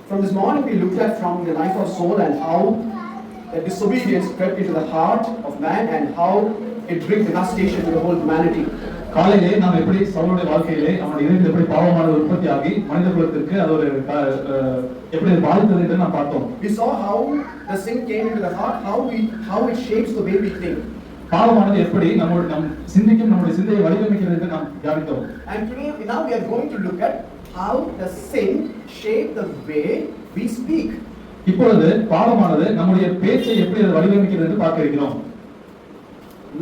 From this morning we looked at from the life of Saul and how the disobedience crept into the heart of man and how it brings devastation to the whole humanity. காலையிலே நாம் எப்படி சவுலுடைய வாழ்க்கையிலே அவனுடைய இதயத்தில் எப்படி பாவமானது உற்பத்தியாகி மனித குலத்திற்கு அது ஒரு எப்படி பாதித்தது என்று நாம் பார்த்தோம். We saw how the sin came into the heart, how it shapes the way we think. பாவமானது எப்படி நம் சிந்திக்கும் நம்முடைய சிந்தையை வடிவமைக்கிறது என்று நாம் தியானித்தோம். And today now we are going to look at how the sin shapes the way we speak. இப்பொழுது பாவமானது நம்முடைய பேச்சை எப்படி அது வடிவமைக்கிறது என்று பார்க்க இருக்கிறோம்.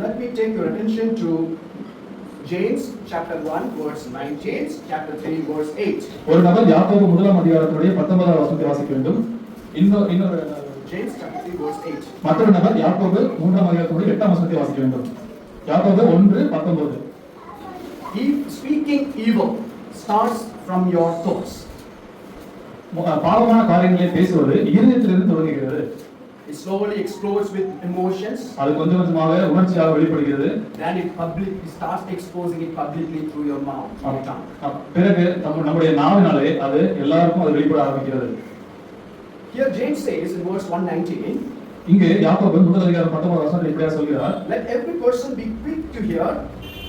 Let me take your attention to James chapter 1 verse 9, James chapter 3 verse 8. ஒரு நபர் யாக்கோபு முதலாம் அதிகாரத்துடைய 19வது வசனத்தை வாசிக்க வேண்டும். இன்னொரு James chapter 3 verse 8. மற்றொரு நபர் யாக்கோபு 3ஆம் அதிகாரத்துடைய 8ஆம் வசனத்தை வாசிக்க வேண்டும். யாக்கோபு 1:19. If speaking evil starts from your thoughts. பாவமான காரியங்களை பேசுவது இதயத்திலிருந்து தொடங்குகிறது. It slowly explodes with emotions. அது கொஞ்சம் கொஞ்சமாக உணர்ச்சியாக வெளிப்படுகிறது. Then it starts exposing it publicly through your mouth. பிறகு நம்முடைய நாவினாலே அது எல்லாருக்கும் அது வெளிப்பட ஆரம்பிக்கிறது. Here James says in verse 119. இங்கே யாக்கோபு முதல் அதிகாரம் 19வது வசனத்தில் இப்படியா சொல்கிறார். Let every person be quick to hear.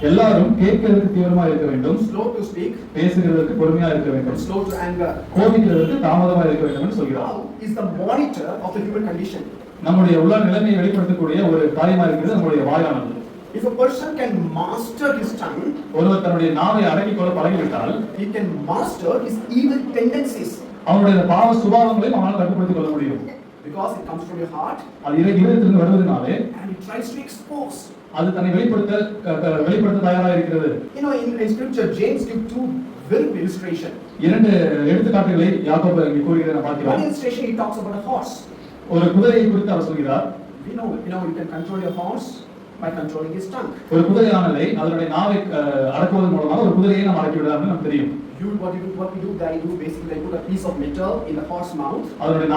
எல்லாரும் கேட்கிறதுக்கு தீவிரமா இருக்க வேண்டும். Slow to speak. பேசுகிறதுக்கு பொறுமையா இருக்க வேண்டும். Slow to anger. கோபிக்கிறதுக்கு தாமதமா இருக்க வேண்டும் என்று சொல்கிறார். Is the monitor of the human condition. நம்முடைய உள்ள நிலைமையை வெளிப்படுத்தக்கூடிய ஒரு காரியமா இருக்கிறது நம்முடைய வாயானது. If a person can master his tongue, ஒருவர் தன்னுடைய நாவை அடக்கிக் கொள்ள பழகிவிட்டால், he can master his evil tendencies. அவனுடைய பாவ சுபாவங்களை அவனால் கட்டுப்படுத்திக் கொள்ள முடியும். Because it comes from your heart. அது இதயத்திலிருந்து வருவதனாலே and it tries to expose. அது தன்னை வெளிப்படுத்த தயாராக இருக்கிறது. You know, in scripture James gives two very good illustration. இரண்டு எடுத்துக்காட்டுகளை யாக்கோபு இங்கே கூறுகிறதை பார்க்கிறோம். One illustration he talks about a horse. ஒரு குதிரையை குறித்து அவர் சொல்கிறார். You know you can control your horse by controlling his tongue. ஒரு குதிரையானதை அதனுடைய நாவை அடக்குவதன் மூலமாக ஒரு குதிரையை நாம் அடக்கி விடலாம் என்று நமக்கு தெரியும். What we do basically they put a piece of metal in the horse mouth. அதனுடைய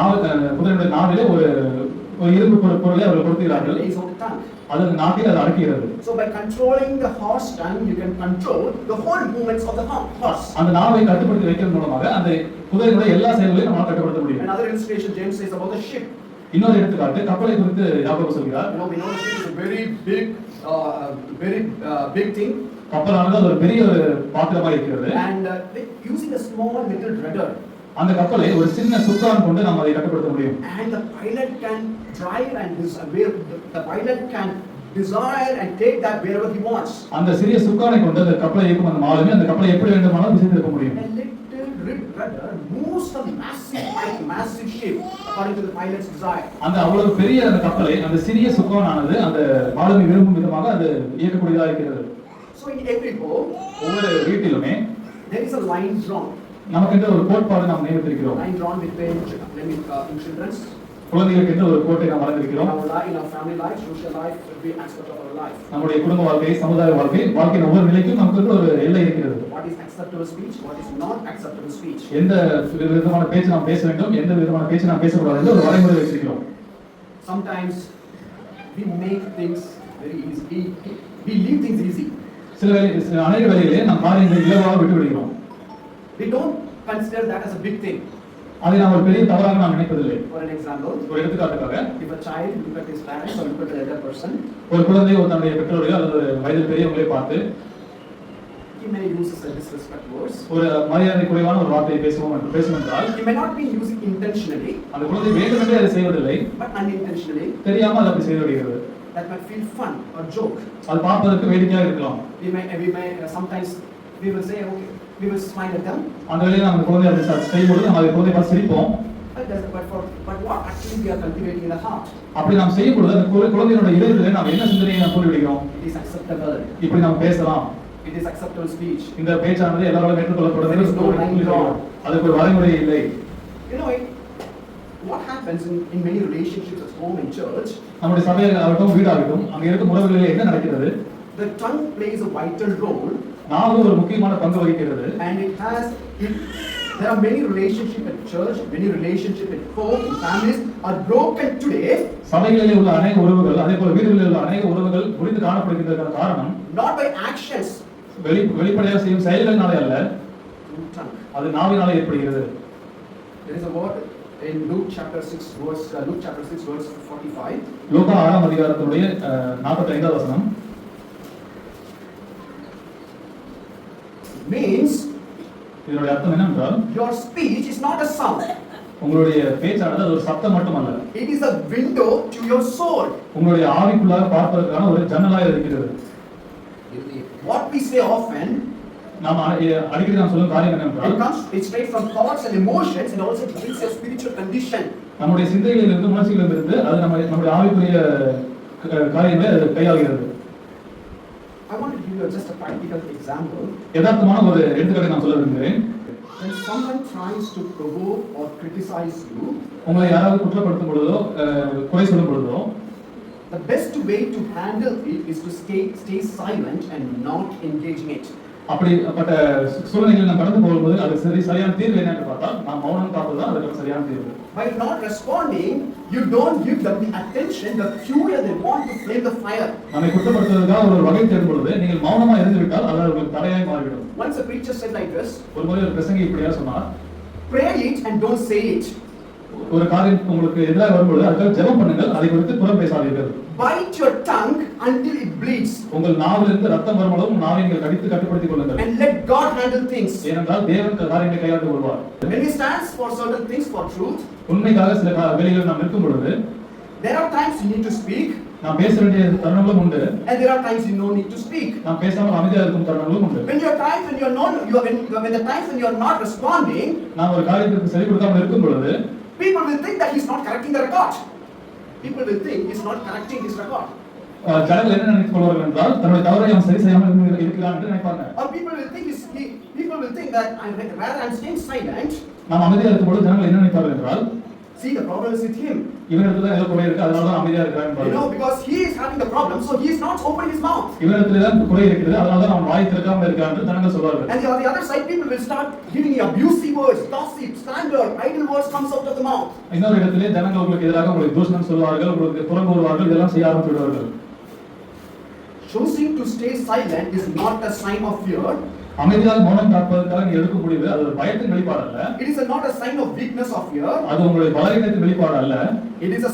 குதிரையுடைய நாவிலே ஒரு இரும்பு பொருளை அவர்கள் கொடுக்கிறார்கள். அது நாக்கில் அது அடக்குகிறது. So by controlling the horse tongue you can control the whole movements of the horse. அந்த நாவை கட்டுப்படுத்தி வைக்கிறது மூலமாக அந்த குதிரையுடைய எல்லா செயல்களையும் நம்மால் கட்டுப்படுத்த முடியும். Another illustration James says about the ship. இன்னொரு எடுத்துக்காட்டு கப்பலை குறித்து யாக்கோபு சொல்கிறார். We know the ship is a very big thing. கப்பலானது ஒரு பெரிய ஒரு பாத்திரமா இருக்கிறது. And using a small little rudder. அந்த கப்பலை ஒரு சின்ன சுக்கான் கொண்டு நாம் அதை கட்டுப்படுத்த முடியும். And the pilot can drive and the pilot can desire and take that wherever he wants. அந்த சிறிய சுக்கானை கொண்டு அந்த கப்பலை இயக்கும் அந்த மாலுமி அந்த கப்பலை எப்படி வேண்டுமானாலும் திசை திருப்ப முடியும். A little rudder moves the massive ship according to the pilot's desire. அந்த அவ்வளவு பெரிய அந்த கப்பலை அந்த சிறிய சுக்கானானது அந்த மாலுமி விரும்பும் விதமாக அது இயக்கக்கூடியதாக இருக்கிறது. So in every home, ஒவ்வொரு வீட்டிலுமே there is a line drawn. நமக்கு ஒரு கோட்பாடு நாம் நியமித்திருக்கிறோம். Line drawn between children. குழந்தைகளுக்கு என்று ஒரு கோட்டை நாம் வரைந்திருக்கிறோம். In our family life, social life, every aspect of our life. நம்முடைய குடும்ப வாழ்க்கை, சமுதாய வாழ்க்கையின் ஒவ்வொரு நிலைக்கும் நமக்கு ஒரு எல்லை இருக்கிறது. What is acceptable speech? What is not acceptable speech? எந்த விதமான பேச்சு நாம் பேச வேண்டும், எந்த விதமான பேச்சு நாம் பேசக்கூடாது என்று ஒரு வரைமுறை வச்சிருக்கிறோம். Sometimes we make things very easy. We leave things easy. அநேக வேளைகளிலே நாம் காரியங்களை இலகுவாக விட்டு விடுகிறோம். We don't consider that as a big thing. அதை நாம் ஒரு பெரிய தவறாக நாம் நினைப்பதில்லை. For an example, ஒரு எடுத்துக்காட்டுக்காக, if a child look at his parents or look at another person, ஒரு குழந்தை தன்னுடைய பெற்றோர்கள் அல்லது வயதில் பெரியவங்களை பார்த்து he may use a disrespect words. ஒரு மரியாதை குறைவான ஒரு வார்த்தையை பேசும் என்றால், he may not be using intentionally. அந்த குழந்தை வேண்டுமென்றே அதை செய்வதில்லை, but unintentionally. தெரியாமல் அது அப்படி செய்து விடுகிறது. That might feel fun or joke. அது பார்ப்பதற்கு வேடிக்கையாக இருக்கலாம். We may sometimes we will say okay, we will smile at them. அந்த வேளையில் நம்ம குழந்தை அப்படி செய்யும்போது நம்ம அதை குழந்தையை பார்த்து சிரிப்போம். But what actually we are cultivating in the heart? அப்படி நாம் செய்யும்போது அந்த குழந்தையோட இதயத்திலே நாம் என்ன சிந்தனையை நாம் கூறி விடுகிறோம்? It is acceptable. இப்படி நாம் பேசலாம். It is acceptable speech. இந்த பேச்சானது எல்லாராலும் ஏற்றுக்கொள்ளப்படுகிறது. அதுக்கு ஒரு வரைமுறை இல்லை. You know what happens in many relationships at home and church? நம்முடைய சபையாகட்டும் வீடாகட்டும் அங்க இருக்கும் உறவுகளிலே என்ன நடக்கிறது? The tongue plays a vital role. நாவு ஒரு முக்கியமான பங்கு வகிக்கிறது. And there are many relationships at church, many relationships at home, in families are broken today. சபைகளிலே உள்ள அநேக உறவுகள், அதே போல வீடுகளில் உள்ள அநேக உறவுகள் முறிந்து காணப்படுகிறதற்கான காரணம் not by actions, வெளிப்படையாக செய்யும் செயல்களினாலே அல்ல, through tongue. அது நாவினாலே ஏற்படுகிறது. There is a word in Luke chapter 6 verse 45. லூக்கா 6ஆம் அதிகாரத்தினுடைய 45வது வசனம் Means இதனுடைய அர்த்தம் என்னவென்றால் your speech is not a sound. உங்களுடைய பேச்சானது அது ஒரு சத்தம் மட்டுமல்ல, It is a window to your soul. உங்களுடைய ஆவிக்குள்ளாக பார்ப்பதற்கான ஒரு ஜன்னலாக இருக்கிறது. What we say often, நாம் அடிக்கடி நாம் சொல்லும் காரியம் என்னவென்றால் it comes straight from thoughts and emotions, and also it brings your spiritual condition. நம்முடைய சிந்தைகளிலிருந்து உணர்ச்சிகளிலிருந்து அது நம்முடைய ஆவிக்குரிய காரியங்களை அது கையாளுகிறது. I want to give you just a practical example. யதார்த்தமான ஒரு எடுத்துக்காட்டை நான் சொல்ல விரும்புகிறேன். When someone tries to provoke or criticize you, உங்களை யாராவது குற்றப்படுத்தும் பொழுதோ குறை சொல்லும் பொழுதோ the best way to handle it is to stay silent and not engaging it. அப்படிப்பட்ட சூழ்நிலைகளில் நாம் கடந்து போகும்போது அது சரியான தீர்வு என்னன்னு பார்த்தா நாம் மௌனம் காப்பது தான் அதுக்கு சரியான தீர்வு. By not responding, you don't give them the attention, the fuel they want to flame the fire. நம்மை குற்றப்படுத்துவதற்காக ஒரு வகை தேடும் பொழுது நீங்கள் மௌனமா இருந்து விட்டால் அது உங்களுக்கு தடையாய் மாறிவிடும். Once a preacher said like this, ஒரு முறை ஒரு பிரசங்கி இப்படியா சொன்னார், pray it and don't say it. ஒரு காரியம் உங்களுக்கு எதிராக வரும்போது அதுக்காக ஜெபம் பண்ணுங்கள், அதை குறித்து புறம் பேசாதீர்கள். Bite your tongue until it bleeds. உங்கள் நாவிலிருந்து ரத்தம் வரும்போது நாவை நீங்கள் கடித்து கட்டுப்படுத்திக் கொள்ளுங்கள். And let God handle things. ஏனென்றால் தேவன் காரியங்களை கையாண்டு கொள்வார். When we stand for certain things for truth, உண்மைக்காக சில வேளைகளில் நாம் நிற்கும் பொழுது there are times you need to speak, நாம் பேச வேண்டிய தருணங்களும் உண்டு. and there are times you no need to speak. நாம் பேசாமல் அமைதியாக இருக்கும் தருணங்களும் உண்டு. When the times when you are not responding, நாம் ஒரு காரியத்திற்கு செவி கொடுக்காமல் இருக்கும் பொழுது people will think that he's not correcting the record. People will think he's not correcting his record. ஜனங்கள் என்ன நினைத்துக் கொள்வார்கள் என்றால் தன்னுடைய தவறை அவன் சரி செய்யாமல் இருக்கிறான் என்று நினைப்பாங்க. Or people will think that rather I'm staying silent. நாம் அமைதியாக இருக்கும் பொழுது ஜனங்கள் என்ன நினைப்பார்கள் என்றால், See, the problem is with him. இவனிடத்துல தான் ஏதோ குறை இருக்கு, அதனால தான் அமைதியாக இருக்கிறான். You know, because he is having the problem, so he is not opening his mouth. இவனிடத்துல தான் குறை இருக்குது, அதனால தான் அவன் வாய் திறக்காமல் இருக்கான் என்று ஜனங்கள் சொல்வார்கள். And on the other side, people will start giving you abusive words, gossip, slander, idle words comes out of the mouth. இன்னொரு இடத்திலே ஜனங்கள் உங்களுக்கு எதிராக உங்களுக்கு தூஷணம் சொல்வார்கள், உங்களுக்கு புறம் கூறுவார்கள், இதெல்லாம் செய்ய ஆரம்பித்து விடுவார்கள். Choosing to stay silent is not a sign of fear. அமைதியாக மௌனம் காப்பதற்காக நீ எடுக்க முடியுது, அது ஒரு பயத்தின் வெளிப்பாடு அல்ல. It is not a sign of weakness or fear. அது உங்களுடைய பலவீனத்தின் வெளிப்பாடு அல்ல. It is a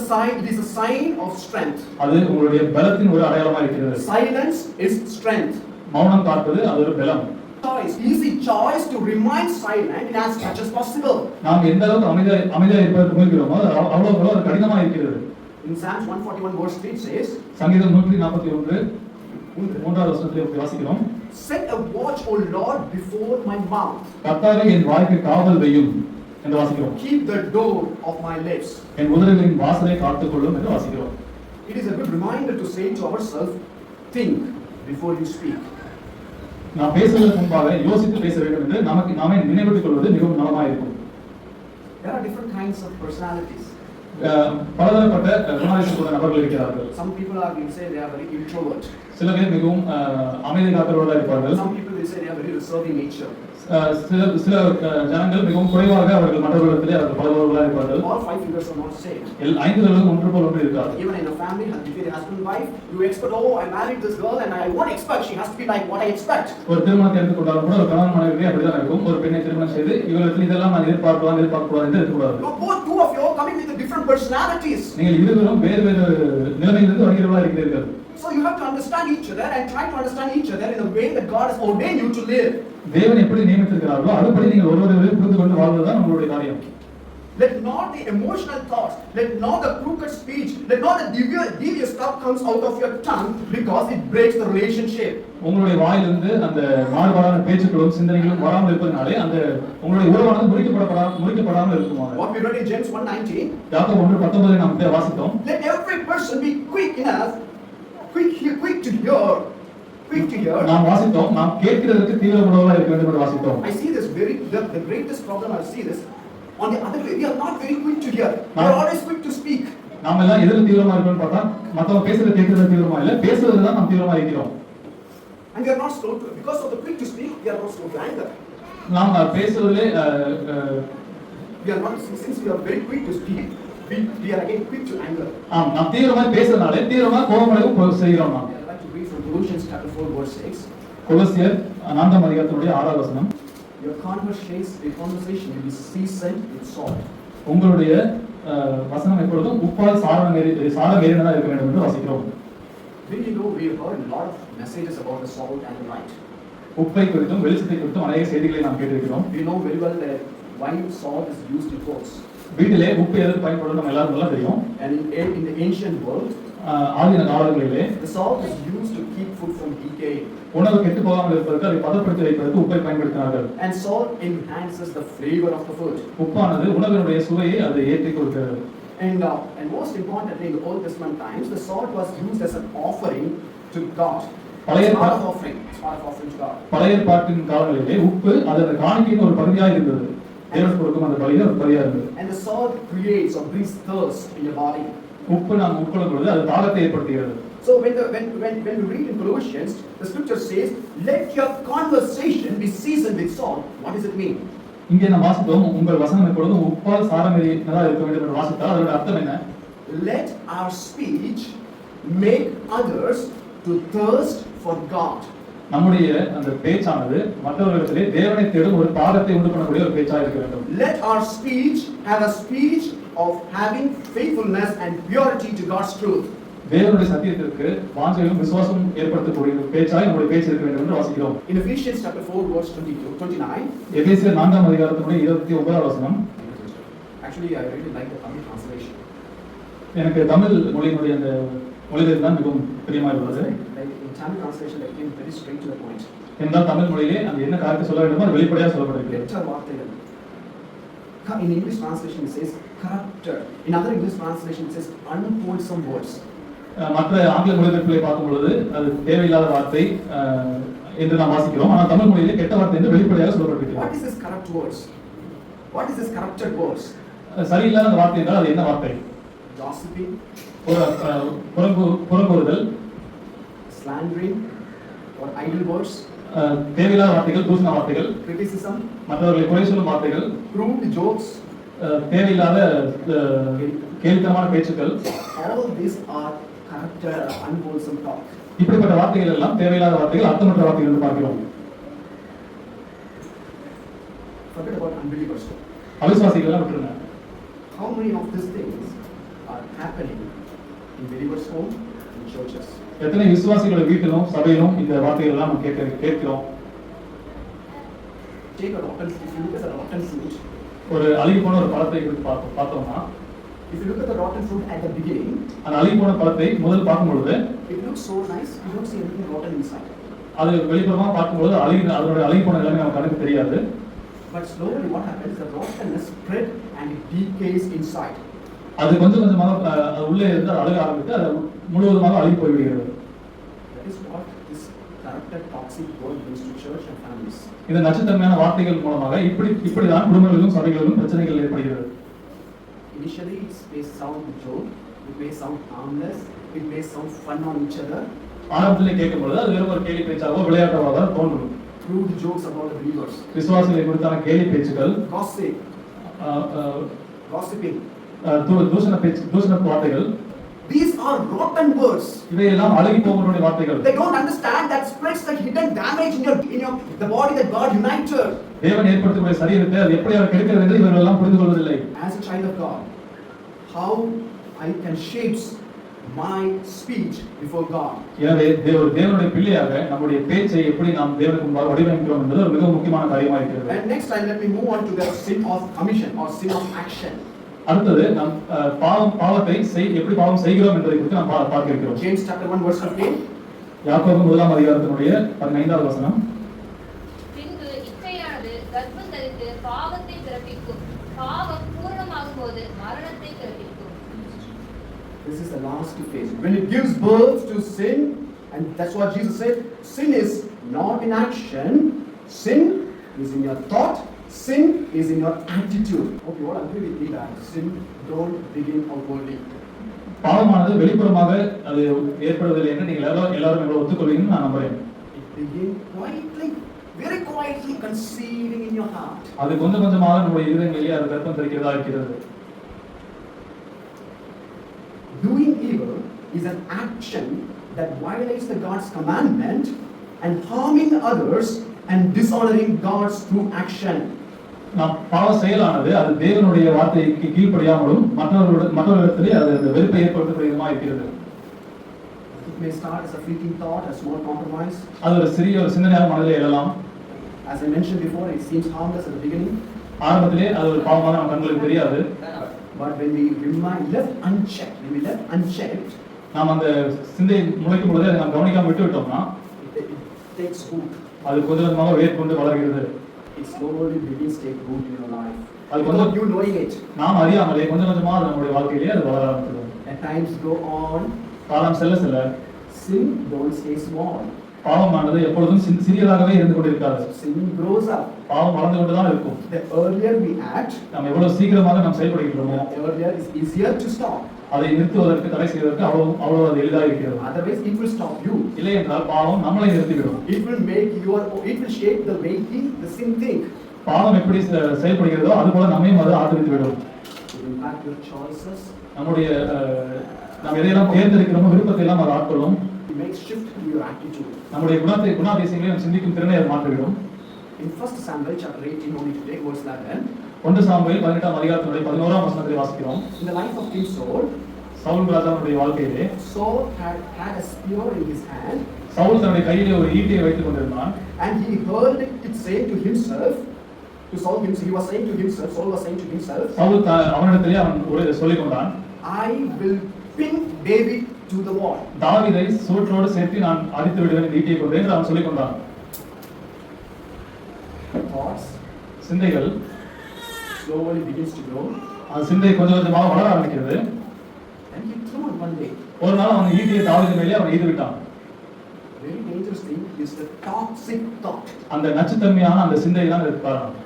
sign of strength. அது உங்களுடைய பலத்தின் ஒரு அடையாளமாக இருக்கிறது. Silence is strength. மௌனம் காப்பது அது ஒரு பலம். Easy choice to remain silent as much as possible. நாம் எந்த அளவுக்கு அமைதியாக இருப்பதற்கு முயற்சிக்கிறோமோ அவ்வளவு அது கடினமாக இருக்கிறது. In Psalms 141 verse 3 it says, சங்கீதம் 141 3வது வசனத்திலே வாசிக்கிறோம், set a watch, O Lord, before my mouth. கர்த்தாவே என் வாய்க்கு காவல் வையும் என்று வாசிக்கிறோம். Keep the door of my lips. என் உதடுகளின் வாசலை காத்துக்கொள்ளும் என்று வாசிக்கிறோம். It is a good reminder to say to ourselves, think before you speak. நாம் பேசுவதற்கு முன்பாக யோசித்து பேச வேண்டும் என்று நாமே நினைவுறுத்திக் கொள்வது மிகவும் நலமாக இருக்கும். There are different kinds of personalities. பலதரப்பட்ட குணாதிசயம் கொண்ட நபர்கள் இருக்கிறார்கள். Some people will say they are very introvert. சில பேர் மிகவும் அமைதி காக்கிறவர்களாக இருப்பார்கள். Some people will say they are very reserving nature. சில ஜனங்கள் மிகவும் குறைவாக அவர்கள் மற்றவர்களிடத்திலே அவர்கள் பலவர்களாக இருப்பார்கள். All five fingers are not same. ஐந்து விரல்களும் ஒன்று போல் ஒன்று இருக்காது. Even in a family, between husband and wife, you expect, oh, I married this girl and I won't expect she has to be like what I expect. ஒரு திருமணத்தை எடுத்துக்கொண்டாலும் கூட ஒரு கணவன் மனைவி அப்படிதான் இருக்கும். ஒரு பெண்ணை திருமணம் செய்து இவர்கள் இதெல்லாம் நான் எதிர்பார்க்கலாம் என்று இருக்கக்கூடாது. Both two of you are coming with different personalities. நீங்கள் இருவரும் வேறு நிலைமையிலிருந்து வருகிறவர்களாக இருக்கிறீர்கள். So you have to understand each other and try to understand each other in a way that God has ordained you to live. தேவன் எப்படி நியமித்திருக்கிறார்களோ அதுபடி நீங்கள் ஒருவரை புரிந்து கொண்டு வாழ்வதுதான் உங்களுடைய காரியம். Let not the emotional thoughts, let not the crooked speech, let not the devious stuff comes out of your tongue because it breaks the relationship. உங்களுடைய வாயிலிருந்து அந்த மாறுபாடான பேச்சுக்களும் சிந்தனைகளும் வராமல் இருப்பதனாலே அந்த உங்களுடைய உறவானது முறிக்கப்படாமல் இருக்குமா? What we read in James 1:19. யாக்கோபு 1:19 நாம் வாசித்தோம். Let every person be quick to hear. நாம் வாசித்தோம், நாம் கேட்கிறதற்கு தீவிரமுள்ளவர்களாக இருக்க வேண்டும் என்று வாசித்தோம். I see this the greatest problem I see this on the other way, we are not very quick to hear. We are always quick to speak. நாம எல்லாம் எதில தீவிரமா இருக்கோம்னு பார்த்தா மத்தவங்க பேசுறது கேட்கிறது தீவிரமா இல்ல, பேசுறதுல தான் நாம் தீவிரமா இருக்கிறோம். And we are not slow to, because of the quick to speak, we are not slow to anger. நாம் பேசுறதுல we are not, since we are very quick to speak, we are again quick to anger. நாம் தீவிரமா பேசுறதுனால தீவிரமா கோபமடையும் செய்கிறோம். நாம் Colossians chapter 4 verse 6. கொலோசியர் 4ஆம் அதிகாரத்தினுடைய 6வது வசனம். Your conversation will be seasoned with salt. உங்களுடைய வசனம் எப்பொழுதும் உப்பால் சாரம் ஏறினதா இருக்க வேண்டும் என்று வாசிக்கிறோம். Did you know we have heard a lot of messages about the salt and the light? உப்பை குறித்தும் வெளிச்சத்தை குறித்தும் அநேக செய்திகளை நாம் கேட்டிருக்கிறோம். We know very well that why salt is used in foods. வீட்டிலே உப்பு எதற்கு பயன்படும் நம்ம எல்லாருக்கும் நல்லா தெரியும். And in the ancient world, ஆதின காலங்களிலே the salt is used to keep food from decay. உணவு கெட்டு போகாமல் இருப்பதற்கு அதை பதப்படுத்தி வைப்பதற்கு உப்பை பயன்படுத்தினார்கள். And salt enhances the flavor of the food. உப்பானது உணவினுடைய சுவையை அது ஏற்றி கொடுக்கிறது. And most importantly, in the Old Testament times, the salt was used as an offering to God. It's part of offering to God. பழைய ஏற்பாட்டின் காலங்களிலே உப்பு அதோட காணிக்கையின் ஒரு பகுதியாக இருந்தது. தேவனுக்கு கொடுக்கும் அந்த பலியில ஒரு பகுதியாக இருந்தது. And the salt creates or brings thirst in your body. உப்பு நாம் உட்கொள்ளும் பொழுது அது தாகத்தை ஏற்படுத்துகிறது. So when we read in Colossians, the scripture says, "Let your conversation be seasoned with salt." What does it mean? இங்கே நாம் வாசித்தோம், உங்கள் வசனம் எப்பொழுதும் உப்பால் சாரம் ஏறினதா இருக்க வேண்டும் என்று வாசித்தால் அதோட அர்த்தம் என்ன? Let our speech make others to thirst for God. நம்முடைய அந்த பேச்சானது மற்றவர்களிடத்திலே தேவனை தேடும் ஒரு தாகத்தை உண்டு பண்ணக்கூடிய ஒரு பேச்சாக இருக்க வேண்டும். Let our speech have a speech of having faithfulness and purity to God's truth. தேவனுடைய சத்தியத்திற்கு வாஞ்சையும் விசுவாசமும் ஏற்படுத்தக்கூடிய பேச்சாய் நம்முடைய பேச்சு இருக்க வேண்டும் என்று வாசிக்கிறோம். In Ephesians chapter 4 verse 29. எபேசியர் 4ஆம் அதிகாரத்தினுடைய 29வது வசனம். Actually I really like the Tamil translation. எனக்கு தமிழ் மொழியினுடைய அந்த மொழிபெயர்ப்பு தான் மிகவும் பிரியமாக உள்ளது. Like in Tamil translation they came very straight to the point. என்றால் தமிழ் மொழியிலே அந்த என்ன காரியத்தை சொல்ல வேண்டுமோ அது வெளிப்படையாக சொல்லப்பட்டிருக்கிறது. பெற்ற வார்த்தைகள். In English translation it says corrupted. In other English translation it says unwholesome words. மற்ற ஆங்கில மொழிபெயர்ப்பிலே பார்க்கும் பொழுது அது தேவையில்லாத வார்த்தை என்று நாம் வாசிக்கிறோம். ஆனால் தமிழ் மொழியிலே கெட்ட வார்த்தை என்று வெளிப்படையாக சொல்லப்பட்டிருக்கிறது. What is this corrupt words? What is this corrupted words? சரியில்லாத வார்த்தை என்றால் அது என்ன வார்த்தை? Gossiping, புறங்கூறுதல், slandering or idle words, தேவையில்லாத வார்த்தைகள், தூஷண வார்த்தைகள், criticism, மற்றவர்களை குறை சொல்லும் வார்த்தைகள், crude jokes, தேவையில்லாத கேலித்தனமான பேச்சுக்கள். all these are corrupted or unwholesome talk. இப்படிப்பட்ட வார்த்தைகள் எல்லாம் தேவையில்லாத வார்த்தைகள், அர்த்தமற்ற வார்த்தைகள் என்று பார்க்கிறோம். Forget about unbelievers. அவிசுவாசிகள் எல்லாம் விட்டுருங்க. How many of these things are happening in believers' home, in churches? எத்தனை விசுவாசிகளோட வீட்டிலும் சபையிலும் இந்த வார்த்தைகள் எல்லாம் நம்ம கேட்கிறோம். Take a rotten, if you look at a rotten fruit, ஒரு அழுகி போன ஒரு பழத்தை பார்த்தோம்னா, if you look at the rotten fruit at the beginning, அந்த அழுகி போன பழத்தை முதல் பார்க்கும் பொழுது it looks so nice, you don't see anything rotten inside. அது வெளிப்புறமா பார்க்கும் பொழுது அதோட அழுகி போன எல்லாமே நமக்கு கண்ணுக்கு தெரியாது. But slowly what happens, the rottenness spread and it decays inside. அது கொஞ்சம் கொஞ்சமாக அது உள்ளே இருந்து அழுக ஆரம்பித்து அது முழுவதுமாக அழுகி போய்விடுகிறது. That is what this corrupted toxic word brings to church and families. இந்த நச்சுத்தன்மையான வார்த்தைகள் மூலமாக இப்படிதான் குடும்பங்களிலும் சபைகளிலும் பிரச்சனைகள் ஏற்படுகிறது. Initially it may sound joke, it may sound harmless, it may sound fun on each other. ஆரம்பத்திலே கேட்கும் பொழுது அது வெறும் ஒரு கேலி பேச்சாவோ விளையாட்டாவோ தோன்றும். Crude jokes about the believers. விசுவாசிகளை குறித்தான கேலி பேச்சுகள், gossiping, தூஷண வார்த்தைகள். These are rotten words. இவையெல்லாம் அழுகி போகிறவருடைய வார்த்தைகள். They don't understand that spreads the hidden damage in your the body that God united. தேவன் ஏற்படுத்திய சரீரத்தை அது எப்படி அவர் கெடுக்கிறது என்று இவர்கள் எல்லாம் புரிந்து கொள்வதில்லை. As a child of God, how I can shape my speech before God. எனவே தேவனுடைய பிள்ளையாக நம்முடைய பேச்சை எப்படி நாம் தேவனுக்கு முன்பாக வடிவமைக்கிறோம் என்பது ஒரு மிக முக்கியமான காரியமாக இருக்கிறது. And next time let me move on to the sin of commission or sin of action. அடுத்தது நாம் பாவத்தை எப்படி பாவம் செய்கிறோம் என்பதை குறித்து நாம் பார்க்க இருக்கிறோம். James chapter 1 verse 15. யாக்கோபு 1ஆம் அதிகாரத்தினுடைய 15வது வசனம். பின்பு இச்சையானது கர்ப்பம் தரித்து பாவத்தை பிறப்பிக்கும், பாவம் பூரணமாகும்போது மரணத்தை பிறப்பிக்கும். This is the last phase. When it gives birth to sin, and that's what Jesus said, sin is not in action, sin is in your thought, sin is in your attitude. Okay, what agree with me that sin don't begin outwardly. பாவமானது வெளிப்புறமாக அது ஏற்படுவதில்லை என்று நீங்கள் எல்லாரும் எவ்வளவு ஒத்துக்கொள்வீங்கன்னு நான் நம்புறேன். It begins quietly, very quietly conceiving in your heart. அது கொஞ்சம் கொஞ்சமாக நம்முடைய இதயங்களிலே அது கர்ப்பம் தரிக்கிறதா இருக்கிறது. Doing evil is an action that violates the God's commandment, and harming others and dishonoring God's through action. நாம் பாவ செயலானது அது தேவனுடைய வார்த்தைக்கு கீழ்ப்படியாமலும் மற்றவர்களிடத்திலே அது அந்த வெறுப்பை ஏற்படுத்தக்கூடிய விதமாக இருக்கிறது. It may start as a fleeting thought, a small compromise. அது ஒரு சிறிய ஒரு சிந்தனையாக மனதிலே எழலாம். As I mentioned before, it seems harmless at the beginning. ஆரம்பத்திலே அது ஒரு பாவமாக நம்ம கண்களுக்கு தெரியாது. But when we left unchecked, நாம் அந்த சிந்தை முளைக்கும் பொழுது அதை நாம் கவனிக்காம விட்டு விட்டோம்னா it takes root. அது கொஞ்சம் கொஞ்சமாக வேர் கொண்டு வளர்கிறது. It slowly begins to take root in your life. அது Without you knowing it. நாம் அறியாமலே கொஞ்சம் கொஞ்சமா நம்முடைய வாழ்க்கையிலே அது வளர ஆரம்பிக்கும். As times go on, காலம் செல்ல செல்ல sin don't stay small. பாவமானது எப்பொழுதும் சிறியதாகவே இருந்து கொண்டிருக்காது. Sin grows up. பாவம் வளர்ந்து கொண்டுதான் இருக்கும். The earlier we act, நாம் எவ்வளவு சீக்கிரமாக நாம் செயல்படுகின்றோமோ the earlier is easier to stop. அதை நிறுத்துவதற்கு தடை செய்வதற்கு அவ்வளவு அது எளிதாக இருக்கிறது. Otherwise, it will stop you. இல்லை என்றால் பாவம் நம்மளை நிறுத்திவிடும். It will shape the way the sin think. பாவம் எப்படி செயல்படுகிறதோ அது போல நம்மையும் அது ஆக்கிரமித்து விடும். It will impact your choices. நம்முடைய நாம் எதையெல்லாம் தேர்ந்தெடுக்கிறோமோ விருப்பத்தை எல்லாம் அது ஆட்கொள்ளும். It makes shift to your attitude. நம்முடைய குணாதிசயங்களை நாம் சிந்திக்கும் திறனை அது மாற்றிவிடும். In 1 Samuel chapter 18, only today, verse 11. 1 Samuel 18ஆம் அதிகாரத்தினுடைய 11ஆம் வசனத்தை வாசிக்கிறோம். In the life of King Saul, Saul ராஜாவுடைய வாழ்க்கையிலே Saul had a spear in his hand, Saul தன்னுடைய கையிலே ஒரு ஈட்டியை வைத்துக் கொண்டிருந்தான். and he heard it say to himself, Saul was saying to himself, Saul அவனிடத்திலே அவன் ஒரு சொல்லிக் கொண்டான், I will pin David to the wall. தாவீதை சுவற்றோடு சேர்த்து நான் அடித்து விடுவேன் இந்த ஈட்டியை கொண்டு என்று அவன் சொல்லிக் கொண்டான். Thoughts சிந்தைகள் slowly begins to grow, அந்த சிந்தை கொஞ்சம் கொஞ்சமாக வளர ஆரம்பிக்கிறது. and he threw it one day. ஒரு நாள் அவன் ஈட்டியை தாவீது மேலே அவன் எய்து விட்டான். Very dangerous thing is the toxic thought. அந்த நச்சுத்தன்மையான அந்த சிந்தை தான் இதற்கு காரணம்.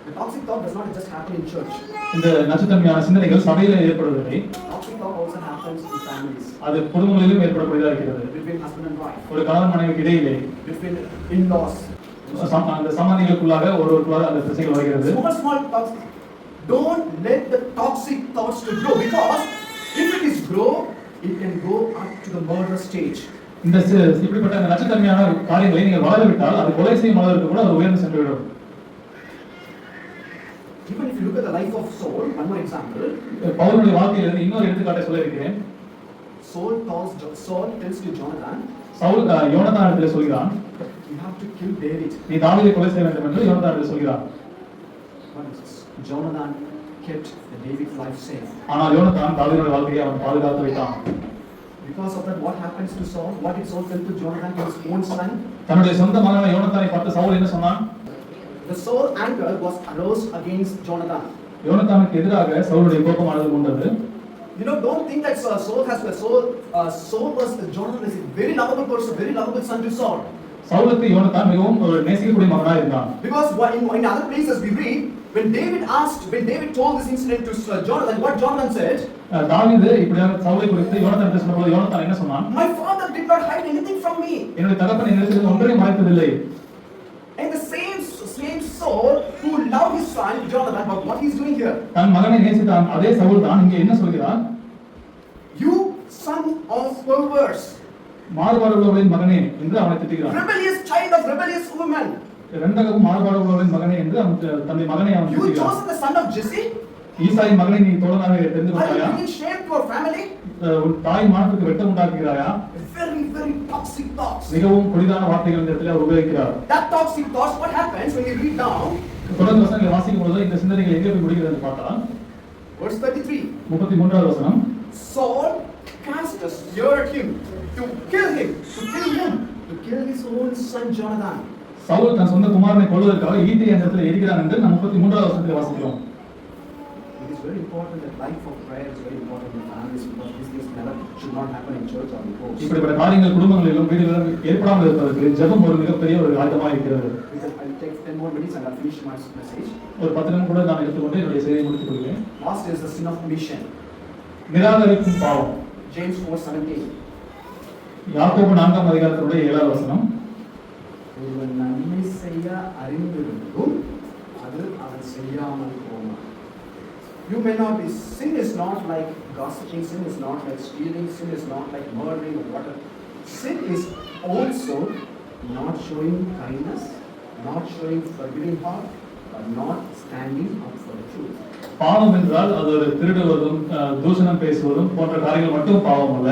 The toxic thought does not just happen in church. இந்த நச்சுத்தன்மையான சிந்தனைகள் சபையிலே ஏற்படுவதில்லை. Toxic thought also happens in families. அது குடும்பங்களிலும் ஏற்படக்கூடியதாக இருக்கிறது. Between husband and wife. ஒரு கணவன் மனைவிக்கு இடையிலே, Between in-laws. அந்த சம்பந்திகளுக்குள்ளாக ஒருவருக்குள்ளாக அந்த பிரச்சனைகள் வருகிறது. Small thoughts. Don't let the toxic thoughts to grow, because if it is grow, it can go up to the murder stage. இந்த இப்படிப்பட்ட அந்த நச்சுத்தன்மையான காரியங்களை நீங்கள் வளரவிட்டால் அது கொலை செய்யும் அளவிற்கு கூட அது உயர்ந்து சென்றுவிடும். Even if you look at the life of Saul, one more example. பவுலுடைய வாழ்க்கையிலிருந்து இன்னொரு எடுத்துக்காட்டை சொல்ல இருக்கிறேன். Saul tells to Jonathan, Saul யோனத்தானிடத்தில் சொல்கிறான், you have to kill David. நீ தாவீதை கொலை செய்ய வேண்டும் என்று யோனத்தானிடத்தில் சொல்கிறான். Jonathan kept the David's life safe. ஆனால் யோனத்தான் தாவீதுடைய வாழ்க்கையை அவன் பாதுகாத்து வைத்தான். Because of that, what happens to Saul? What did Saul tell to Jonathan, his own son? தன்னுடைய சொந்த மகனான யோனத்தானை பார்த்து சவுல் என்ன சொன்னான்? The Saul anger was arose against Jonathan. யோனத்தானுக்கு எதிராக சவுலுடைய கோபமானது உண்டது. Don't think that Saul was Jonathan is a very lovable person, very lovable son to Saul. சவுலுக்கு யோனத்தான் மிகவும் ஒரு நேசிக்கக்கூடிய மகனாக இருந்தான். Because in other places we read, when David told this incident to Jonathan, what Jonathan said? தாவீது இப்படியாக சவுலை குறித்து யோனத்தானிடம் சொன்னபோது யோனத்தான் என்ன சொன்னான்? My father did not hide anything from me. என்னுடைய தகப்பன் என்னிடத்தில் ஒன்றையும் மறைத்ததில்லை. And the same Saul who loved his son Jonathan, but what he's doing here? தன் மகனை நேசித்தான் அதே சவுல் தான் இங்கே என்ன சொல்கிறார்? You son of perverse. மாறுபாடு உள்ளவர்களின் மகனே என்று அவனை திட்டுகிறான். Rebellious child of rebellious woman. இரண்டாவது மாறுபாடு உள்ளவர்களின் மகனே என்று அவன் தன்னுடைய மகனை அவன் You திட்டுகிறான். chose the son of Jesse. ஈசாயின் மகனை நீ தோழனாக தெரிந்து கொண்டாயா? Are you bringing shame to our family? உன் தாய் மானத்துக்கு வெட்கம் உண்டாக்குகிறாயா? Very, very toxic thoughts. மிகவும் கொடிதான வார்த்தைகள் இந்த இடத்துல அவர் உபயோகிக்கிறார். That toxic thoughts, what happens when you read down? தொடர்ந்து வசனங்களை வாசிக்கும் பொழுது இந்த சிந்தனைகள் எங்கே போய் முடிகிறது பார்த்தால் Verse 33. 33வது வசனம். Saul cast a spear at him to kill him, to kill his own son Jonathan. Saul தன் சொந்த குமாரனை கொல்வதற்காக ஈட்டியை அந்த இடத்துல எரிகிறான் என்று நாம் 33வது வசனத்தில் வாசிக்கிறோம். It is very important that life of prayer is very important in families, because these things should not happen in church or in homes. இப்படிப்பட்ட காரியங்கள் குடும்பங்களிலும் வீடுகளிலும் ஏற்படாமல் இருப்பதற்கு ஜெபம் ஒரு மிகப்பெரிய ஒரு ஆயுதமாக இருக்கிறது. I'll take 10 more minutes and I'll finish my message. ஒரு 10 நிமிடம் கூட நான் எடுத்துக்கொண்டு என்னுடைய செய்தியை முடித்துக் கொள்கிறேன். Last is the sin of omission. நிராகரிக்கும் பாவம். James 4:17. யாக்கோபு 4ஆம் அதிகாரத்தினுடைய 7வது வசனம். ஒருவன் நன்மை செய்ய அறிந்திருந்தும் அது அவன் செய்யாமல் போனான். You may not be, sin is not like gossiping, sin is not like stealing, sin is not like murdering or whatever. Sin is also not showing kindness, not showing forgiving heart, but not standing up for the truth. பாவம் என்றால் அது ஒரு திருடுவதும் தூஷணம் பேசுவதும் போன்ற காரியங்கள் மட்டும் பாவம் அல்ல.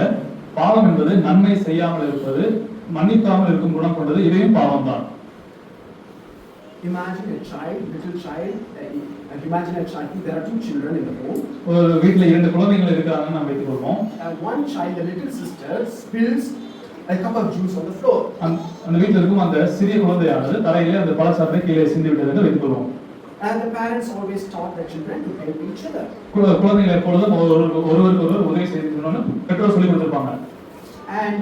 பாவம் என்பது நன்மை செய்யாமல் இருப்பது, மன்னிக்காமல் இருக்கும் குணம் கொண்டது, இவையும் பாவம் தான். Imagine a child, little child. Imagine a child. There are two children in the home. ஒரு வீட்ல இரண்டு குழந்தைகள் இருக்காங்கன்னு நாம் வைத்துக் கொள்வோம். One child, the little sister, spills a cup of juice on the floor. அந்த வீட்ல இருக்கும் அந்த சிறிய குழந்தையானது தரையிலே அந்த பழச்சாற்றை கீழே சிந்தி விட்டது என்று வைத்துக் கொள்வோம். And the parents always taught the children to help each other. குழந்தைகள் எப்பொழுதும் ஒருவருக்கு ஒருவர் உதவி செய்யணும்னு பெற்றோர் சொல்லி கொடுத்திருப்பாங்க. And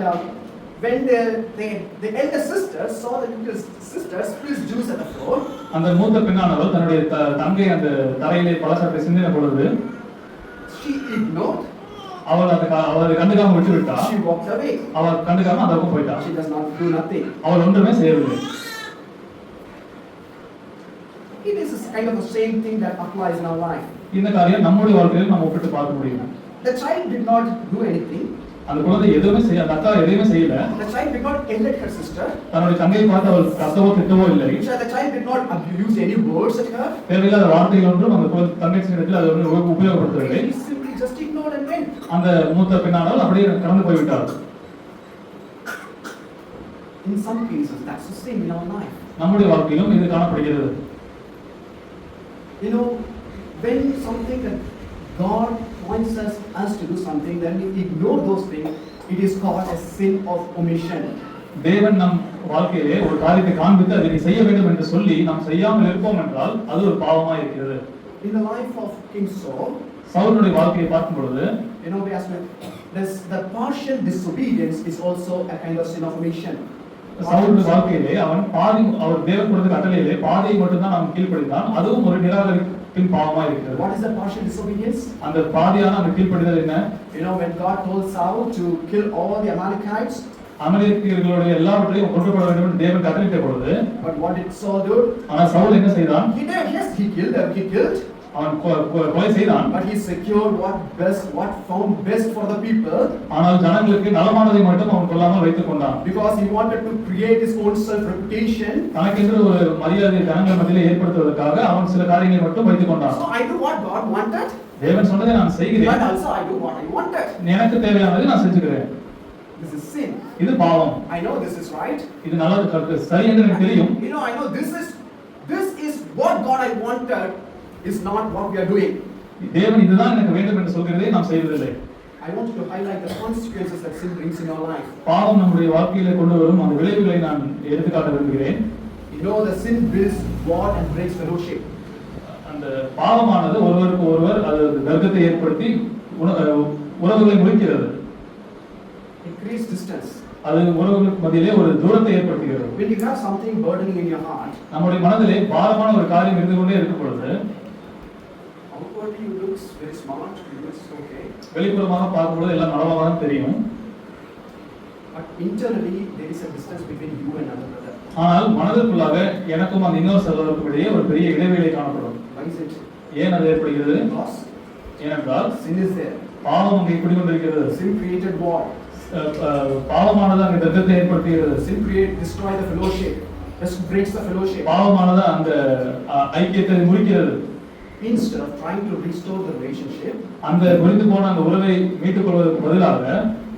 when the elder sister saw the little sister spill juice at the floor, அந்த மூத்த பெண்ணானவள் தன்னுடைய தங்கை அந்த தரையிலே பழச்சாற்றை சிந்தின பொழுது she ignored. அவள் கண்டுக்காம விட்டு விட்டா. She walked away. அவள் கண்டுக்காம அந்த பக்கம் போயிட்டா. She does not do nothing. அவள் ஒன்றுமே செய்யவில்லை. It is kind of the same thing that applies in our life. இந்த காரியம் நம்முடைய வாழ்க்கையில் நாம் ஒப்பிட்டு பார்க்க முடியும். The child did not do anything. அந்த குழந்தை எதுவுமே செய்ய, அந்த அக்கா எதுவுமே செய்யல. The child did not elect her sister. தன்னுடைய தங்கையை பார்த்து அவள் கத்தவோ திட்டவோ இல்லை. The child did not use any words at her. தேவையில்லாத வார்த்தைகள் ஒன்றும் அந்த தங்கச்சி இடத்தில் அது ஒன்றும் உபயோகப்படுத்தவில்லை. He simply just ignored and went. அந்த மூத்த பெண்ணானவள் அப்படியே கடந்து போய்விட்டாள். In some cases, that's the same in our life. நம்முடைய வாழ்க்கையிலும் இது காணப்படுகிறது. You know, when something that God wants us to do something, then we ignore those things. It is called a sin of omission. தேவன் நம் வாழ்க்கையிலே ஒரு காரியத்தை காண்பித்து அதை செய்ய வேண்டும் என்று சொல்லி நாம் செய்யாமல் இருப்போம் என்றால் அது ஒரு பாவமாக இருக்கிறது. In the life of King Saul, சவுலுடைய வாழ்க்கையை பார்க்கும் பொழுது, you know, the partial disobedience is also a kind of sin of omission. சவுலுடைய வாழ்க்கையிலே அவர் தேவன் கொடுத்த கட்டளையிலே பாதியை மட்டும்தான் அவன் கீழ்ப்படிந்தான். அதுவும் ஒரு நிராகரிப்பின் பாவமாக இருக்கிறது. What is the partial disobedience? அந்த பாதியான அந்த கீழ்ப்படிதல் என்ன? You know, when God told Saul to kill all the Amalekites, அமலேக்கியர்களுடைய எல்லாவற்றையும் கொல்லப்பட வேண்டும் என்று தேவன் கட்டளையிட்ட பொழுது, but what did Saul do? ஆனால் சவுல் என்ன செய்தான்? He did, yes, he killed. அவன் கொலை செய்தான். But he secured what found best for the people. ஆனால் ஜனங்களுக்கு நலமானதை மட்டும் அவன் கொல்லாமல் வைத்துக் கொண்டான். Because he wanted to create his own self reputation. தனக்கென்று ஒரு மரியாதை ஜனங்கள் மத்தியிலே ஏற்படுத்துவதற்காக அவன் சில காரியங்களை மட்டும் வைத்துக் கொண்டான். So I do what God wanted. தேவன் சொன்னதை நான் செய்கிறேன். But also I do what I wanted. எனக்கு தேவையானதை நான் செஞ்சுக்கிறேன். This is sin. இது பாவம். I know this is right. இது நல்லது, சரி என்று எனக்கு தெரியும். You know, I know this is what God I wanted. Is not what we are doing. தேவன் இதுதான் எனக்கு வேண்டும் என்று சொல்கிறதை நாம் செய்வதில்லை. I want to highlight the consequences that sin brings in our life. பாவம் நம்முடைய வாழ்க்கையிலே கொண்டு வரும் அந்த விளைவுகளை நான் எடுத்துக்காட்ட விரும்புகிறேன். You know, the sin builds war and breaks fellowship. அந்த பாவமானது ஒருவருக்கு ஒருவர் அது தர்க்கத்தை ஏற்படுத்தி உறவுகளை முறிக்கிறது. It creates distance. அது உறவுகளுக்கு மத்தியிலே ஒரு தூரத்தை ஏற்படுத்துகிறது. When you have something burdening in your heart, நம்முடைய மனதிலே பாரமான ஒரு காரியம் இருந்து கொண்டே இருக்கும் பொழுது, outwardly you looks very smart, you looks okay. வெளிப்புறமாக பார்க்கும்போது எல்லாம் நலமாக தான் தெரியும். But internally there is a distance between you and another brother. ஆனால் மனதிற்குள்ளாக எனக்கும் அந்த இன்னொரு சகோதரருக்கும் இடையே ஒரு பெரிய இடைவெளி காணப்படும். Why is it? ஏன் அது ஏற்படுகிறது? Because ஏனென்றால் sin is there. பாவம் அங்கே குடிகொண்டிருக்கிறது. Sin created war. பாவமானது அங்கே தர்க்கத்தை ஏற்படுத்துகிறது. Sin destroy the fellowship. Just breaks the fellowship. பாவமானது அந்த ஐக்கியத்தை முறிக்கிறது. Instead of trying to restore the relationship, அந்த முறிந்து போன அந்த உறவை மீட்டுக் கொள்வதற்கு பதிலாக,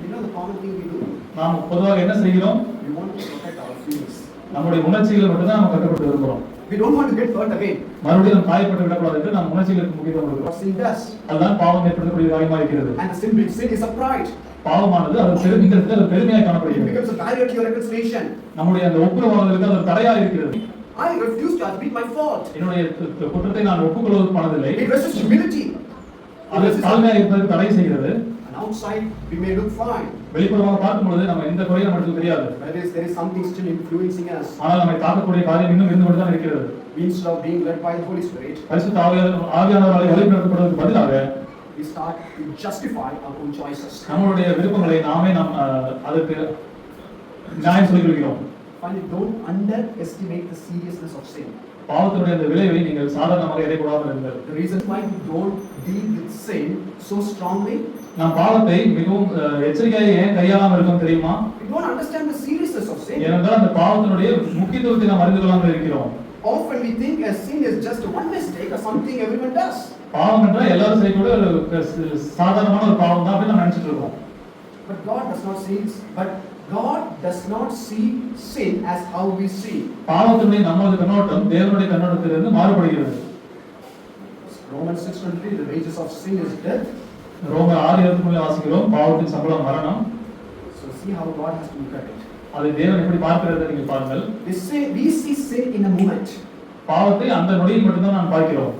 you know the common thing we do? நாம் பொதுவாக என்ன செய்கிறோம்? We want to protect our feelings. நம்முடைய உணர்ச்சிகளை மட்டும் தான் நாம் கட்டுப்பட்டு விரும்புகிறோம். We don't want to get hurt again. மறுபடியும் நாம் காயப்பட்டு விடக்கூடாது என்று நாம் உணர்ச்சிகளுக்கு முக்கியத்துவம் கொடுக்கிறோம். What sin does? அதுதான் பாவம் ஏற்படுத்தக்கூடிய காரியமாக இருக்கிறது. And the sin is a pride. பாவமானது அது இந்த இடத்துல அது பெருமையாக It காணப்படுகிறது. becomes a barrier to your reconciliation. நம்முடைய அந்த ஒப்புரவாதலுக்கு அது தடையாக இருக்கிறது. I refuse to admit my fault. என்னுடைய குற்றத்தை நான் ஒப்புக்கொள்வது மனதில்லை. It resists humility. அது தாழ்மையாக இருப்பதற்கு தடை செய்கிறது. And outside we may look fine. வெளிப்புறமாக பார்க்கும் பொழுது நம்ம எந்த குறையும் நமக்கு தெரியாது. There is something still influencing us. ஆனால் நம்மை தாக்கக்கூடிய காரியம் இன்னும் இருந்து கொண்டு தான் இருக்கிறது. Instead of being led by the Holy Spirit, பரிசுத்த ஆவியானவரால் வழிநடத்தப்படுவதற்கு பதிலாக we start to justify our own choices. நம்மளுடைய விருப்பங்களை நாமே அதற்கு நியாயம் சொல்லிக் கொள்கிறோம். Finally, don't underestimate the seriousness of sin. பாவத்தினுடைய அந்த விளைவை நீங்கள் சாதாரணமாக எடைபடாமல் இருங்கள். The reason why we don't deal with sin so strongly நாம் பாவத்தை மிகவும் எச்சரிக்கையாக ஏன் கையாளாமல் இருக்கோம் தெரியுமா? We don't understand the seriousness of sin. ஏனென்றால் அந்த பாவத்தினுடைய முக்கியத்துவத்தை நாம் அறிந்து கொள்ளாமல் இருக்கிறோம். Often we think a sin is just one mistake or something everyone does. பாவம் என்றால் எல்லாரும் செய்யக்கூடிய ஒரு சாதாரணமான ஒரு பாவம் தான் அப்படின்னு நம்ம நினைச்சிட்டு இருக்கோம். But God does not see sin as how we see. பாவத்தினுடைய நமது கண்ணோட்டம் தேவனுடைய கண்ணோட்டத்திலிருந்து மாறுபடுகிறது. Romans 6:23, the wages of sin is death. ரோமர் 6:23 வாசிக்கிறோம், பாவத்தின் சம்பளம் மரணம். So see how God has to look at it. அதை தேவன் எப்படி பார்க்கிறார் நீங்க பாருங்கள். We see sin in a moment. பாவத்தை அந்த நொடியில் மட்டும்தான் நாம் பார்க்கிறோம்.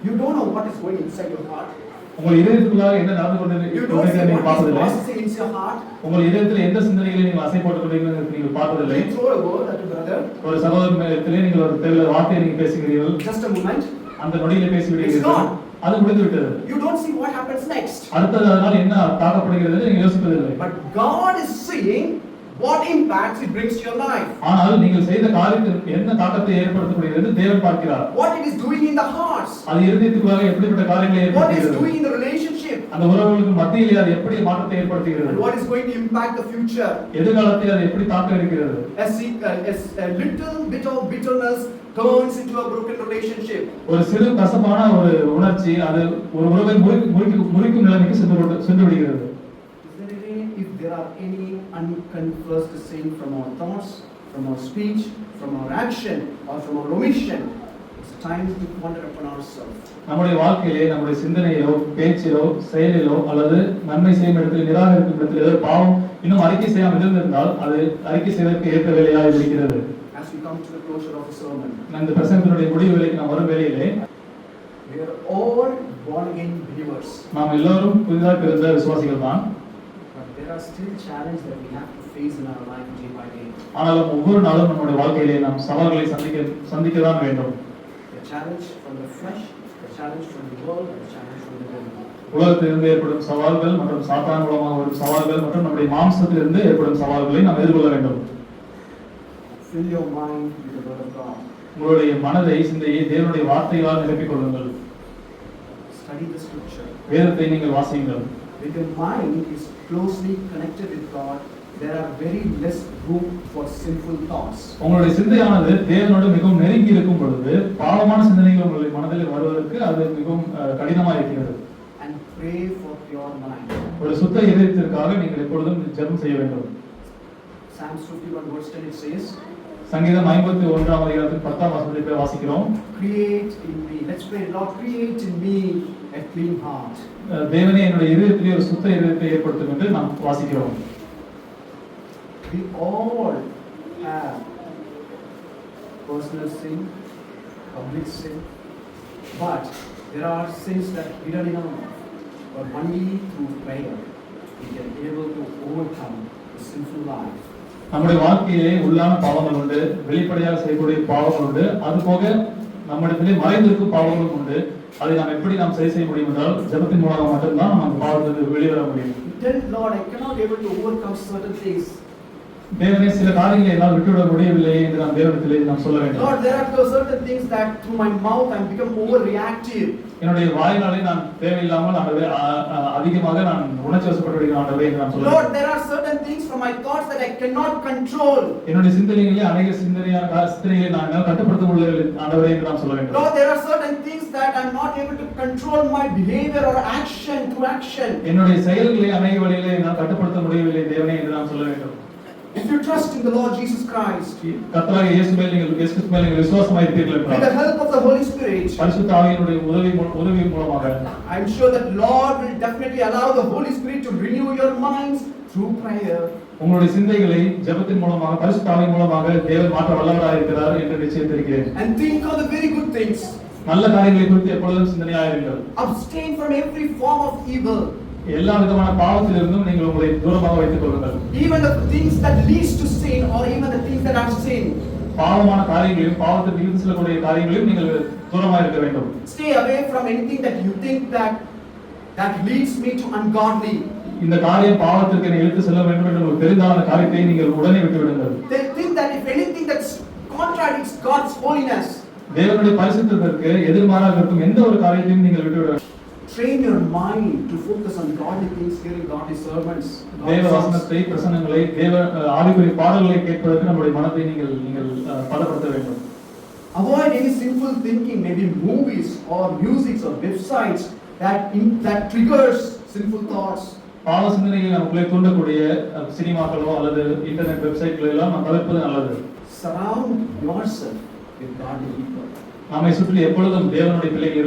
You don't know what is going inside your heart. உங்கள் இதயத்துக்குள்ளாக என்ன நடந்து கொண்டிருக்கிறது நீங்க பார்த்ததில்லை. Inside your heart. உங்கள் இதயத்தில் எந்த சிந்தனைகளை நீங்கள் அசை போட்டுக் கொண்டிருக்கிறீர்கள் நீங்க பார்த்ததில்லை. You throw a word at your brother. ஒரு சகோதரனிடத்திலே நீங்கள் ஒரு தேவையான வார்த்தையை நீங்க பேசுகிறீர்கள். Just a moment. அந்த நொடியிலே பேசி விடுகிறீர்கள். அது முடிந்து விட்டது. You don't see what happens next. அடுத்தது அதனால் என்ன தாக்கப்படுகிறது நீங்க யோசிப்பதில்லை. But God is seeing what impacts it brings to your life. ஆனால் நீங்கள் செய்த காரியத்தில் என்ன தாக்கத்தை ஏற்படுத்தப்படுகிறது தேவன் பார்க்கிறார். What it is doing in the hearts. அது இதயத்துக்குள்ளாக எப்படிப்பட்ட காரியங்களை What is ஏற்படுத்துகிறது. doing in the relationship. அந்த உறவுகளுக்கு மத்தியிலே அது எப்படி மாற்றத்தை ஏற்படுத்துகிறது. And what is going to impact the future. எதிர்காலத்தை அது எப்படி தாக்க இருக்கிறது. A little bit of bitterness turns into a broken relationship. ஒரு சிறு கசப்பான ஒரு உணர்ச்சி அது ஒரு உறவை முறிக்கும் நிலைமைக்கு சென்று விடுகிறது. If there are any unconfessed sin from our thoughts, from our speech, from our action or from our omission, it's time to wonder upon ourselves. நம்முடைய வாழ்க்கையிலே நம்முடைய சிந்தனையிலோ பேச்சிலோ செயலிலோ அல்லது நன்மை செய்யும் இடத்தில் நிராகரிக்கும் இடத்தில் ஏதோ பாவம் இன்னும் அறிக்கை செய்யாமல் இருந்திருந்தால் அது அறிக்கை செய்வதற்கு ஏற்ற வேலையாக இருக்கிறது. As we come to the closure of the sermon, இந்த பிரசங்கத்தினுடைய முடிவு வேலைக்கு நாம் வரும் வேளையிலே we are all born again believers. நாம் எல்லாரும் புதிதாக பிறந்த விசுவாசிகள் தான். But there are still challenges that we have to face in our life day by day. ஆனாலும் ஒவ்வொரு நாளும் நம்முடைய வாழ்க்கையிலே நாம் சவால்களை சந்திக்க தான் வேண்டும். The challenge from the flesh, the challenge from the world, the challenge from the devil. உலகத்திலிருந்து ஏற்படும் சவால்கள் மற்றும் சாத்தான் மூலமாக வரும் சவால்கள் மற்றும் நம்முடைய மாம்சத்திலிருந்து ஏற்படும் சவால்களை நாம் எதிர்கொள்ள வேண்டும். Fill your mind with the word of God. உங்களுடைய மனதை சிந்தையை தேவனுடைய வார்த்தைகளால் நிரப்பிக் கொள்ளுங்கள். Study the scripture. வேதத்தை நீங்கள் வாசியுங்கள். When your mind is closely connected with God, there are very less room for sinful thoughts. உங்களுடைய சிந்தையானது தேவனோடு மிகவும் நெருங்கி இருக்கும் பொழுது பாவமான சிந்தனைகள் உங்களுடைய மனதில் வருவதற்கு அது மிகவும் கடினமாக இருக்கிறது. And pray for pure mind. ஒரு சுத்த இதயத்திற்காக நீங்கள் எப்பொழுதும் ஜெபம் செய்ய வேண்டும். Psalms 51 verse 10 it says, சங்கீதம் 51ஆம் அதிகாரத்தின் 10ஆம் வசனத்தை வாசிக்கிறோம். Create in me. Let's pray, Lord, create in me a clean heart. தேவனே என்னுடைய இதயத்திலே ஒரு சுத்த இதயத்தை ஏற்படுத்தும் என்று நாம் வாசிக்கிறோம். We all have personal sin, public sin, but there are sins that are hidden in our life. But only through prayer we can be able to overcome the sinful life. நம்முடைய வாழ்க்கையிலே உள்ளான பாவங்கள் உண்டு, வெளிப்படையாக செய்யக்கூடிய பாவங்கள் உண்டு, அது போக நம்மிடத்திலே மறைந்திருக்கும் பாவங்களும் உண்டு. அதை நாம் எப்படி சரி செய்ய முடியும் என்றால் ஜெபத்தின் மூலமாக மட்டும்தான் நம்ம அந்த பாவத்திலிருந்து வெளிவர முடியும். Tell Lord, I cannot be able to overcome certain things. தேவனே சில காரியங்களை என்னால் விட்டுவிட முடியவில்லை என்று நாம் தேவனிடத்திலே நாம் சொல்ல வேண்டும். Lord, there are certain things that through my mouth I become overreactive. என்னுடைய வாயினாலே நான் தேவையில்லாமல் அதிகமாக நான் உணர்ச்சிவசப்பட்டு விடுகிறேன் ஆண்டவரே என்று நான் சொல்ல வேண்டும். Lord, there are certain things from my thoughts that I cannot control. என்னுடைய சிந்தனைகளிலே அநேக சிந்தனைகளை நான் கட்டுப்படுத்த முடியவில்லை ஆண்டவரே என்று நான் சொல்ல வேண்டும். Lord, there are certain things that I'm not able to control my behavior or action through action. என்னுடைய செயல்களை அநேக வழியிலே நான் கட்டுப்படுத்த முடியவில்லை தேவனே என்று நான் சொல்ல வேண்டும். If you trust in the Lord Jesus Christ, கர்த்தராகிய இயேசு மேல் நீங்கள் விசுவாசமாய் இருப்பீர்கள் என்றால் with the help of the Holy Spirit, பரிசுத்த ஆவியினுடைய உதவி மூலமாக I'm sure that Lord will definitely allow the Holy Spirit to renew your minds through prayer. உங்களுடைய சிந்தைகளை ஜெபத்தின் மூலமாக பரிசுத்த ஆவியின் மூலமாக தேவன் மாற்ற வல்லவராய் இருக்கிறார் என்று நிச்சயித்திருக்கிறேன். And think of the very good things. நல்ல காரியங்களை குறித்து எப்பொழுதும் சிந்தனையாயிருங்கள். Abstain from every form of evil. எல்லா விதமான பாவத்திலிருந்தும் நீங்கள் உங்களை தூரமாக வைத்துக் கொள்ளுங்கள். Even the things that leads to sin or even the things that are sin. பாவமான காரியங்களையும் பாவத்துக்கு இழுத்து செல்லக்கூடிய காரியங்களையும் நீங்கள் தூரமாக இருக்க வேண்டும். Stay away from anything that you think that leads me to ungodly. இந்த காரியம் பாவத்திற்கு என்னை இழுத்து செல்ல வேண்டும் என்று உங்களுக்கு தெரிந்தால் அந்த காரியத்தை நீங்கள் உடனே விட்டு விடுங்கள். They think that if anything that contradicts God's holiness, தேவனுடைய பரிசுத்தத்திற்கு எதிர்மாறாக இருக்கும் எந்த ஒரு காரியத்தையும் நீங்கள் விட்டு விட வேண்டும். train your mind to focus on godly things, hearing godly sermons. தேவ godly songs. வசனத்தை, பிரசன்னங்களை, தேவ ஆவிக்குரிய பாடல்களை கேட்பதற்கு நம்முடைய மனதை நீங்கள் பலப்படுத்த வேண்டும். Avoid any sinful thinking, maybe movies or music or websites that triggers sinful thoughts. பாவ சிந்தனைகளை நமக்குள்ளே தூண்டக்கூடிய சினிமாக்களோ அல்லது இன்டர்நெட் வெப்சைட்களோ எல்லாம் நாம் தவிர்ப்பது நல்லது. Surround yourself with godly people. நம்மை சுற்றி எப்பொழுதும் தேவனுடைய பிள்ளைகள்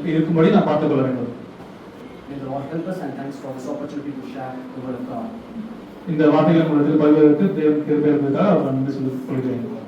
இருக்கும்படி நாம் பார்த்துக் கொள்ள வேண்டும். May the Lord help us, and thanks for this opportunity to share the word of God. இந்த வார்த்தைகளை உங்களுக்கு பகிர்வதற்கு தேவன் கிருபை இருப்பதற்காக அவர் நன்றி சொல்லிக் கொள்கிறேன்.